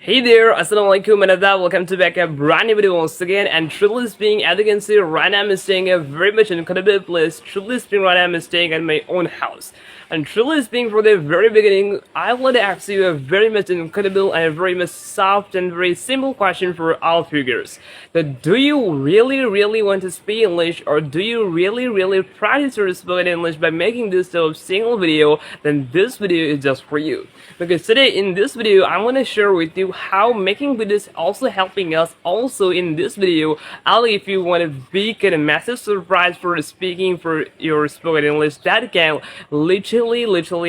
Hey there, Assalamualaikum and Adab. Welcome to back a brand new video once again. And truly speaking, as you can see, right now I'm staying a very much incredible place. Truly speaking, right now I'm staying at my own house. And truly speaking, from the very beginning, I want to ask you a very much incredible and a very much soft and very simple question for all figures. That do you really want to speak English, or do you really practice your spoken English by making this sort of single video? Then this video is just for you. Because today in this video, I want to share with you how making videos also helping us. Also in this video, if you want a big and a massive surprise for speaking for your spoken English that can literally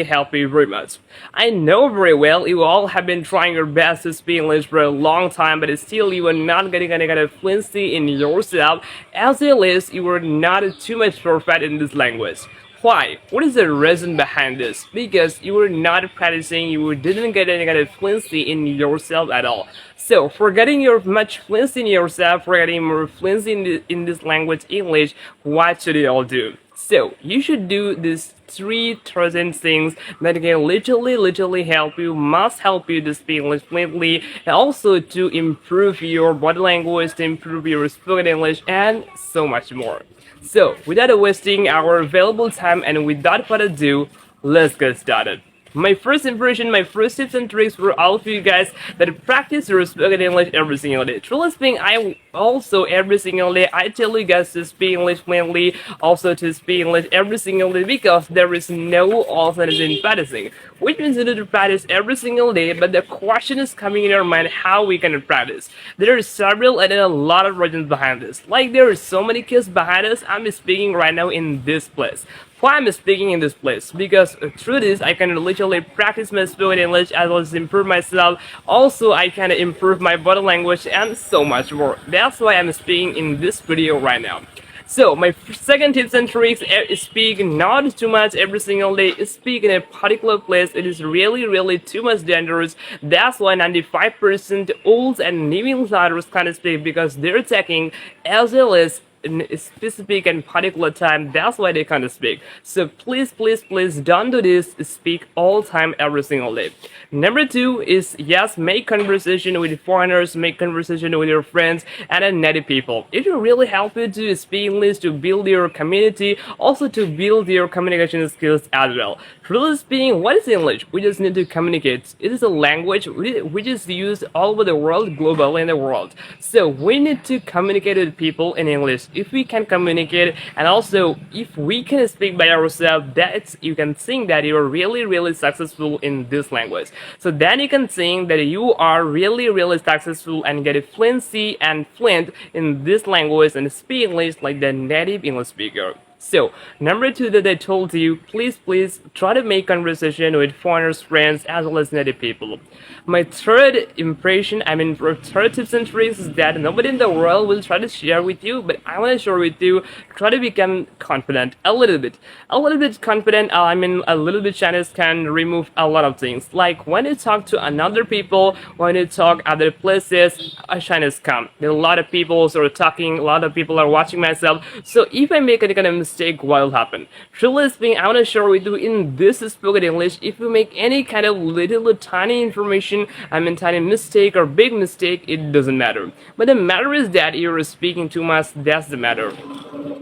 help you very much. I know very well you all have been trying your best to speak English for a long time, but still you are not getting any kind of fluency in yourself, as well as you are not too much perfect in this language. Why? What is the reason behind this? Because you were not practicing, you didn't get any kind of fluency in yourself at all. So, for getting your much fluency in yourself, for getting more fluency in this language, English, what should you all do? So, you should do these 3,000 things that can literally help you, must help you to speak English fluently, and also to improve your body language, to improve your spoken English, and so much more. So, without wasting our valuable time and without further ado, let's get started. My first impression, my first tips and tricks for all of you guys that practice your spoken English every single day. Truly speaking, I also every single day I tell you guys to speak English fluently, also to speak English every single day, because there is no alternative in practicing. Which means you need to practice every single day, but the question is coming in your mind how we can practice. There are several and a lot of reasons behind this. Like there are so many kids behind us. I'm speaking right now in this place. Why I'm speaking in this place? Because through this I can literally practice my spoken English as well as improve myself. Also I can improve my body language and so much more. That's why I'm speaking in this video right now. So my second tips and tricks is speak not too much every single day. Speak in a particular place. It is really too much dangerous. That's why 95% olds and new insiders can't speak, because they're taking as well as in a specific and particular time. That's why they can't speak. So please don't do this. Speak all time every single day. Number 2 is yes, make conversation with foreigners, make conversation with your friends and native people. It will really help you to speak English, to build your community, also to build your communication skills as well. Truly speaking, what is English? We just need to communicate. It is a language which is used all over the world, globally in the world. So we need to communicate with people in English. If we can communicate, and also if we can speak by ourselves, that's you can think that you are really successful in this language. So then you can think that you are really successful and get a fluency and fluent in this language and speak English like the native English speaker. So, number 2 that I told you, please try to make conversation with foreigners, friends, as well as native people. My third impression, third tips and tricks is that nobody in the world will try to share with you, but I want to share with you, try to become confident, a little bit confident. A little bit shyness can remove a lot of things. Like when you talk to another people, when you talk other places, a shyness come. There are a lot of people are talking, a lot of people are watching myself. So if I make any kind of mistake, what will happen? Truly speaking, I want to share with you in this spoken English, if you make any kind of little tiny information, tiny mistake or big mistake, it doesn't matter. But the matter is that you're speaking too much, that's the matter.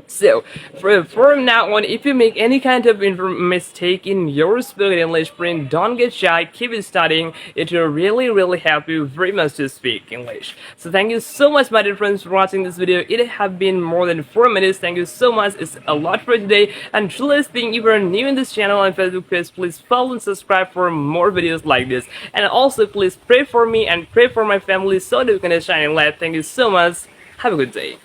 So, from now on, if you make any kind of mistake in your spoken English, friend, don't get shy, keep it studying. It will really help you very much to speak English. So thank you so much, my dear friends, for watching this video. It has been more than 4 minutes. Thank you so much. It's a lot for today. And truly speaking, if you're new in this channel and Facebook page, please follow and subscribe for more videos like this. And also, please pray for me and pray for my family so that we can shine in light. Thank you so much. Have a good day.